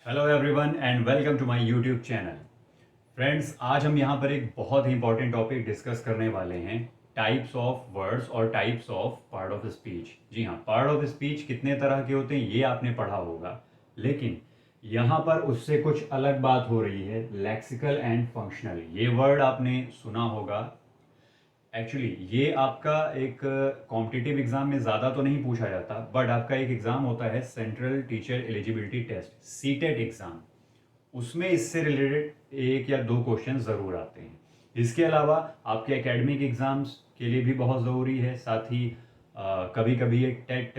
Hello everyone and welcome to my YouTube channel. Friends, आज हम यहाँ पर एक बहुत ही इंपॉर्टेंट टॉपिक डिस्कस करने वाले हैं, टाइप्स ऑफ वर्ड्स और types of part of speech. जी हाँ, पार्ट ऑफ स्पीच कितने तरह के होते हैं ये आपने पढ़ा होगा, लेकिन यहाँ पर उससे कुछ अलग बात हो रही है, लेक्सिकल एंड फंक्शनल। ये वर्ड आपने सुना होगा। एक्चुअली ये आपका एक कॉम्पिटिटिव एग्जाम में ज़्यादा तो नहीं पूछा जाता, बट आपका एक एग्ज़ाम होता है central teacher eligibility test, CTET exam. उसमें इससे रिलेटेड एक या दो क्वेश्चन ज़रूर आते हैं। इसके अलावा आपके एकेडमिक एग्ज़ाम्स के लिए भी बहुत ज़रूरी है। साथ ही कभी कभी एक टेट,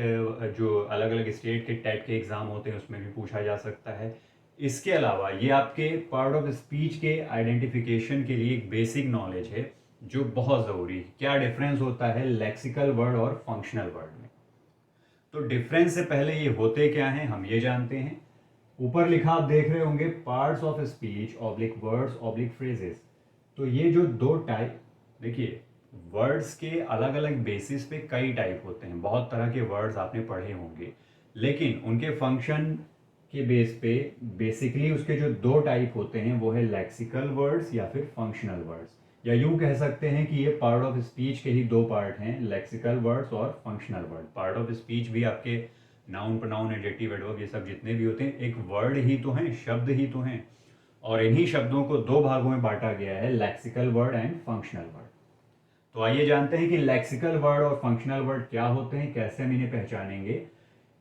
जो अलग अलग स्टेट के टेट के एग्ज़ाम होते हैं उसमें भी पूछा जा सकता है। इसके अलावा ये आपके पार्ट ऑफ स्पीच के आइडेंटिफिकेशन के लिए एक बेसिक नॉलेज है जो बहुत ज़रूरी है। क्या डिफरेंस होता है लेक्सिकल वर्ड और फंक्शनल वर्ड में? तो डिफरेंस से पहले ये होते क्या हैं हम ये जानते हैं। ऊपर लिखा आप देख रहे होंगे, parts of speech oblique words oblique phrases. तो ये जो दो टाइप, देखिए, वर्ड्स के अलग अलग बेसिस पे कई टाइप होते हैं। बहुत तरह के वर्ड्स आपने पढ़े होंगे, लेकिन उनके फंक्शन के बेस पे बेसिकली उसके जो दो टाइप होते हैं वो है लेक्सिकल वर्ड्स या फिर फंक्शनल वर्ड्स। या यूं कह सकते हैं कि ये पार्ट ऑफ स्पीच के ही दो पार्ट हैं, लेक्सिकल वर्ड्स और functional word. Part of speech भी आपके नाउन, प्रोनाउन, एडजेक्टिव, एडवर्ब, ये सब जितने भी होते हैं एक वर्ड ही तो हैं, शब्द ही तो हैं। और इन्हीं शब्दों को दो भागों में बांटा गया है, lexical word and functional word. तो आइए जानते हैं कि लेक्सिकल वर्ड और फंक्शनल वर्ड क्या होते हैं, कैसे हम इन्हें पहचानेंगे।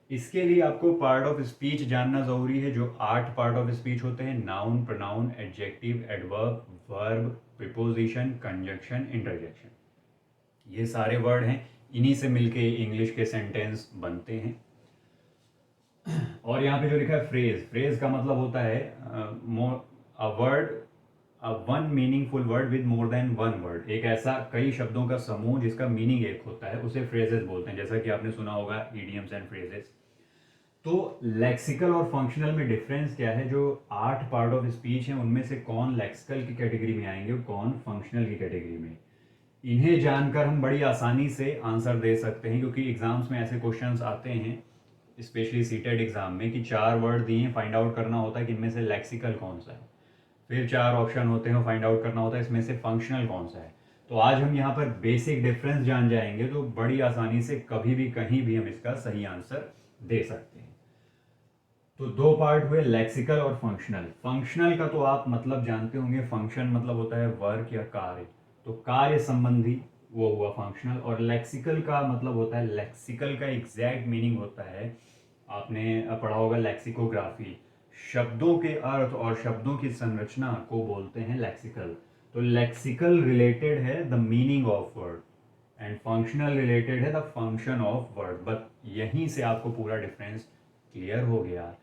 इसके लिए आपको पार्ट ऑफ स्पीच जानना जरूरी है। जो 8 पार्ट ऑफ स्पीच होते हैं, noun, pronoun, adjective, adverb, verb, preposition, conjunction, interjection, ये सारे वर्ड हैं। इन्हीं से मिलके इंग्लिश के सेंटेंस बनते हैं। और यहाँ पे जो लिखा है फ्रेज, फ्रेज का मतलब होता है a word, a one meaningful word with more than one word. एक ऐसा कई शब्दों का समूह जिसका मीनिंग एक होता है, उसे फ्रेजेस बोलते हैं। जैसा कि आपने सुना होगा इडियम्स एंड फ्रेजेस। तो लेक्सिकल और फंक्शनल में डिफरेंस क्या है? जो 8 पार्ट ऑफ स्पीच हैं उनमें से कौन लेक्सिकल की कैटेगरी में आएंगे और कौन फंक्शनल की कैटेगरी में? इन्हें जानकर हम बड़ी आसानी से आंसर दे सकते हैं, क्योंकि एग्जाम्स में ऐसे क्वेश्चंस आते हैं, स्पेशली सीटेड एग्जाम में, कि 4 वर्ड दिए, फाइंड आउट करना होता है कि इनमें से लेक्सिकल कौन सा है। फिर 4 ऑप्शन होते हैं, फाइंड आउट करना होता है इसमें से फंक्शनल कौन सा है। तो आज हम यहाँ पर बेसिक डिफरेंस जान जाएंगे, तो बड़ी आसानी से कभी भी कहीं भी हम इसका सही आंसर दे सकते हैं। तो दो पार्ट हुए, लेक्सिकल और फंक्शनल। फंक्शनल का तो आप मतलब जानते होंगे, फंक्शन मतलब होता है वर्क या कार्य, तो कार्य संबंधी वो हुआ फंक्शनल। और लेक्सिकल का मतलब होता है, लेक्सिकल का एग्जैक्ट मीनिंग होता है, आपने पढ़ा होगा लेक्सिकोग्राफी, शब्दों के अर्थ और शब्दों की संरचना को बोलते हैं लेक्सिकल। तो लेक्सिकल रिलेटेड है the meaning of word and functional related है the function of word. But यहीं से आपको पूरा डिफरेंस क्लियर हो गया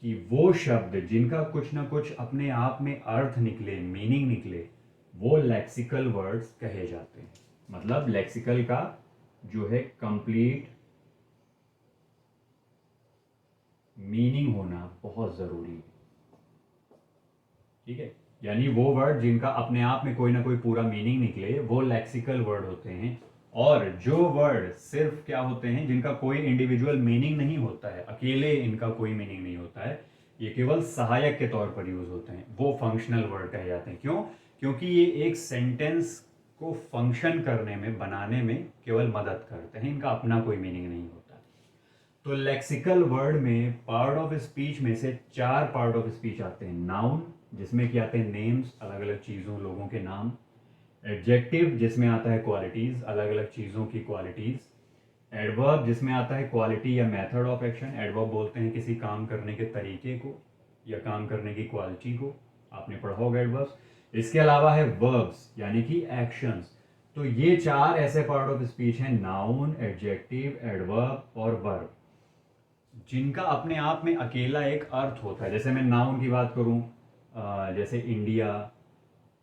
कि वो शब्द जिनका कुछ ना कुछ अपने आप में अर्थ निकले, मीनिंग निकले, वो लेक्सिकल वर्ड्स कहे जाते हैं। मतलब लेक्सिकल का जो है कंप्लीट मीनिंग होना बहुत जरूरी है। ठीक है, यानी वो वर्ड जिनका अपने आप में कोई ना कोई पूरा मीनिंग निकले वो लेक्सिकल वर्ड होते हैं। और जो वर्ड सिर्फ क्या होते हैं, जिनका कोई इंडिविजुअल मीनिंग नहीं होता है, अकेले इनका कोई मीनिंग नहीं होता है, ये केवल सहायक के तौर पर यूज होते हैं, वो फंक्शनल वर्ड कहे जाते हैं। क्यों? क्योंकि ये एक सेंटेंस को फंक्शन करने में, बनाने में केवल मदद करते हैं, इनका अपना कोई मीनिंग नहीं होता। तो लेक्सिकल वर्ड में पार्ट ऑफ स्पीच में से 4 पार्ट ऑफ स्पीच आते हैं। नाउन, जिसमें कि आते हैं नेम्स, अलग अलग चीज़ों, लोगों के नाम। एडजेक्टिव, जिसमें आता है क्वालिटीज़, अलग अलग चीज़ों की क्वालिटीज़। एडवर्ब, जिसमें आता है क्वालिटी या मेथड ऑफ एक्शन। एडवर्ब बोलते हैं किसी काम करने के तरीके को या काम करने की क्वालिटी को, आपने पढ़ा होगा एडवर्ब्स। इसके अलावा है वर्ब्स, यानी कि एक्शंस। तो ये 4 ऐसे पार्ट ऑफ स्पीच हैं, नाउन, एडजेक्टिव, एडवर्ब और वर्ब, जिनका अपने आप में अकेला एक अर्थ होता है। जैसे मैं नाउन की बात करूं, जैसे इंडिया,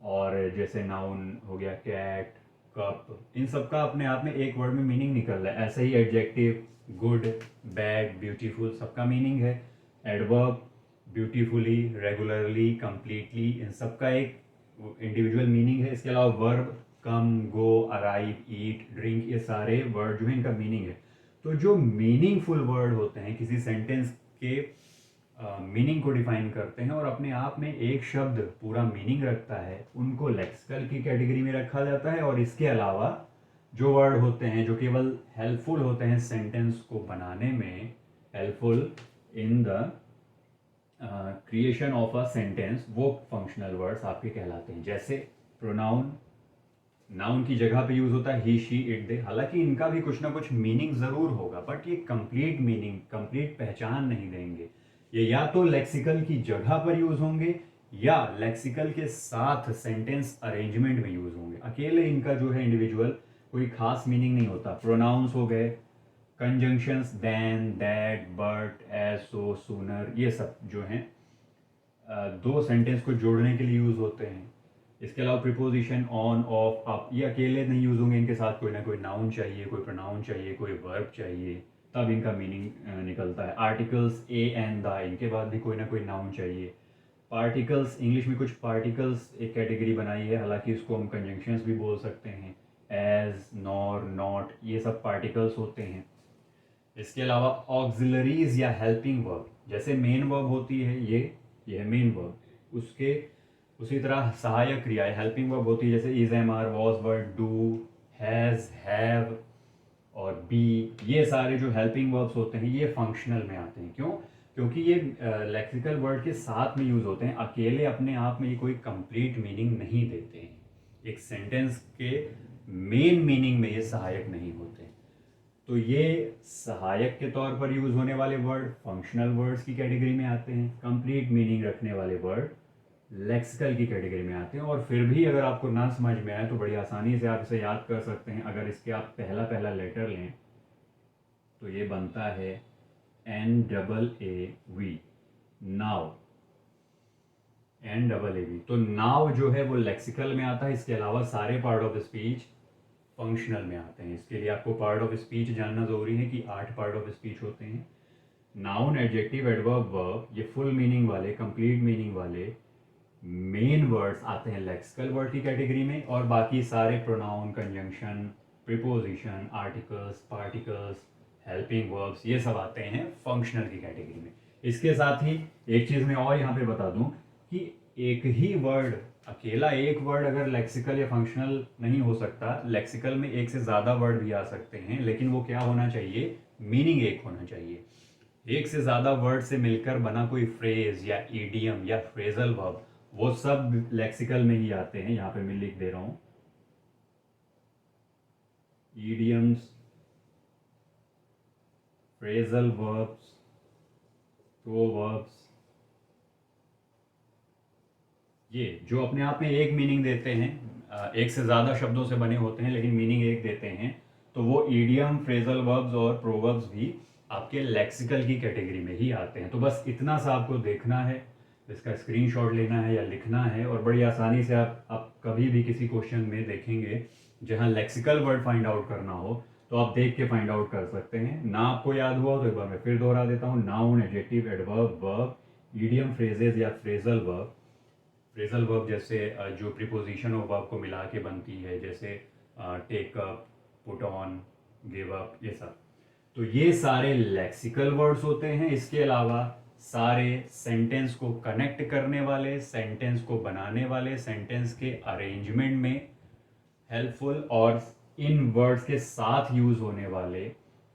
और जैसे नाउन हो गया कैट, कप, इन सब का अपने आप में एक वर्ड में मीनिंग निकल रहा है। ऐसे ही एडजेक्टिव, गुड, बैड, ब्यूटीफुल, सबका मीनिंग है। एडवर्ब, ब्यूटीफुली, रेगुलरली, कंप्लीटली, इन सब का एक इंडिविजुअल मीनिंग है। इसके अलावा वर्ब, कम, गो, अराइव, ईट, ड्रिंक, ये सारे वर्ड जो है इनका मीनिंग है। तो जो मीनिंगफुल वर्ड होते हैं किसी सेंटेंस के मीनिंग को डिफाइन करते हैं और अपने आप में एक शब्द पूरा मीनिंग रखता है, उनको लेक्सिकल की कैटेगरी में रखा जाता है। और इसके अलावा जो वर्ड होते हैं जो केवल हेल्पफुल होते हैं सेंटेंस को बनाने में, helpful in the creation of a sentence, वो फंक्शनल वर्ड्स आपके कहलाते हैं। जैसे प्रोनाउन, नाउन की जगह पे यूज होता है ही, शी, इट, दे। हालांकि इनका भी कुछ ना कुछ मीनिंग जरूर होगा, बट ये कंप्लीट मीनिंग, कंप्लीट पहचान नहीं देंगे। ये या तो लेक्सिकल की जगह पर यूज होंगे या लेक्सिकल के साथ सेंटेंस अरेंजमेंट में यूज होंगे। अकेले इनका जो है इंडिविजुअल कोई खास मीनिंग नहीं होता। प्रोनाउंस हो गए, conjunctions then, that, but, as, so, sooner, ये सब जो हैं दो सेंटेंस को जोड़ने के लिए यूज होते हैं। इसके अलावा प्रीपोजिशन ऑन, ऑफ, अप, ये अकेले नहीं यूज होंगे, इनके साथ कोई ना कोई नाउन चाहिए, कोई प्रोनाउन चाहिए, कोई वर्ब चाहिए, तब इनका मीनिंग निकलता है। आर्टिकल्स ए एंड द, इनके बाद भी कोई ना कोई नाउन चाहिए। पार्टिकल्स, इंग्लिश में कुछ पार्टिकल्स एक कैटेगरी बनाई है, हालांकि इसको हम कंजंक्शंस भी बोल सकते हैं। एज, नॉर, नॉट, ये सब पार्टिकल्स होते हैं। इसके अलावा ऑक्सिलरीज या हेल्पिंग वर्ब, जैसे मेन वर्ब होती है ये मेन वर्ब, उसके उसी तरह सहायक क्रियाएं हेल्पिंग वर्ब होती है, जैसे is, am, are, was, were, do, has, have और बी। ये सारे जो हेल्पिंग वर्ब्स होते हैं ये फंक्शनल में आते हैं। क्यों? क्योंकि ये लेक्सिकल वर्ड के साथ में यूज होते हैं, अकेले अपने आप में ये कोई कंप्लीट मीनिंग नहीं देते हैं। एक सेंटेंस के मेन मीनिंग में ये सहायक नहीं होते। तो ये सहायक के तौर पर यूज होने वाले वर्ड फंक्शनल वर्ड्स की कैटेगरी में आते हैं। कंप्लीट मीनिंग रखने वाले वर्ड लेक्सिकल की कैटेगरी में आते हैं। और फिर भी अगर आपको ना समझ में आए तो बड़ी आसानी से आप इसे याद कर सकते हैं। अगर इसके आप पहला पहला लेटर लें तो ये बनता है NAAV, नाव, NAAV। तो नाव जो है वो लेक्सिकल में आता है। इसके अलावा सारे पार्ट ऑफ स्पीच फंक्शनल में आते हैं। इसके लिए आपको पार्ट ऑफ स्पीच जानना जरूरी है कि 8 पार्ट ऑफ स्पीच होते हैं। नाउन, एडजेक्टिव, एडवर्ब, वर्ब, ये फुल मीनिंग वाले, कंप्लीट मीनिंग वाले मेन वर्ड्स आते हैं लेक्सिकल वर्ड की कैटेगरी में। और बाकी सारे pronoun, conjunction, preposition, articles, particles, helping verbs, ये सब आते हैं फंक्शनल की कैटेगरी में। इसके साथ ही एक चीज़ मैं और यहाँ पे बता दूं कि एक ही वर्ड, अकेला एक वर्ड अगर लेक्सिकल या फंक्शनल नहीं हो सकता, लेक्सिकल में एक से ज़्यादा वर्ड भी आ सकते हैं, लेकिन वो क्या होना चाहिए? मीनिंग एक होना चाहिए। एक से ज़्यादा वर्ड से मिलकर बना कोई फ्रेज या ईडियम या फ्रेजल वर्ब, वो सब लेक्सिकल में ही आते हैं। यहाँ पे मैं लिख दे रहा हूँ, ईडियम्स, फ्रेजल वर्ब्स, प्रोवर्ब्स, ये जो अपने आप में एक मीनिंग देते हैं, एक से ज़्यादा शब्दों से बने होते हैं लेकिन मीनिंग एक देते हैं, तो वो ईडियम, फ्रेजल वर्ब्स और प्रोवर्ब्स भी आपके लेक्सिकल की कैटेगरी में ही आते हैं। तो बस इतना सा आपको देखना है, इसका स्क्रीनशॉट लेना है या लिखना है, और बड़ी आसानी से आप कभी भी किसी क्वेश्चन में देखेंगे जहाँ लेक्सिकल वर्ड फाइंड आउट करना हो तो आप देख के फाइंड आउट कर सकते हैं। ना आपको याद हुआ तो एक बार मैं फिर दोहरा देता हूँ, noun, adjective, adverb, verb, idiom, phrases या फ्रेजल वर्ब। फ्रेजल वर्ब जैसे जो प्रीपोजिशन ऑफ वर्ब को मिला के बनती है, जैसे take up, put on, give up, ये सब। तो ये सारे लेक्सिकल वर्ड्स होते हैं। इसके अलावा सारे सेंटेंस को कनेक्ट करने वाले, सेंटेंस को बनाने वाले, सेंटेंस के अरेंजमेंट में हेल्पफुल और इन वर्ड्स के साथ यूज होने वाले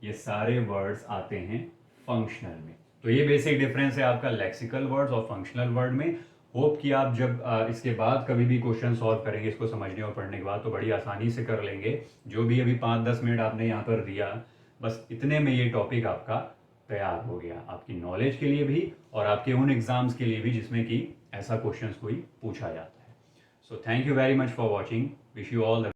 ये सारे वर्ड्स आते हैं फंक्शनल में। तो ये बेसिक डिफरेंस है आपका लेक्सिकल वर्ड्स और फंक्शनल वर्ड में। होप कि आप जब इसके बाद कभी भी क्वेश्चन सॉल्व करेंगे इसको समझने और पढ़ने के बाद, तो बड़ी आसानी से कर लेंगे। जो भी अभी 5-10 मिनट आपने यहाँ पर दिया, बस इतने में ये टॉपिक आपका तैयार हो गया, आपकी नॉलेज के लिए भी और आपके उन एग्जाम्स के लिए भी जिसमें कि ऐसा क्वेश्चन कोई पूछा जाता है। So thank you very much for watching, wish you all the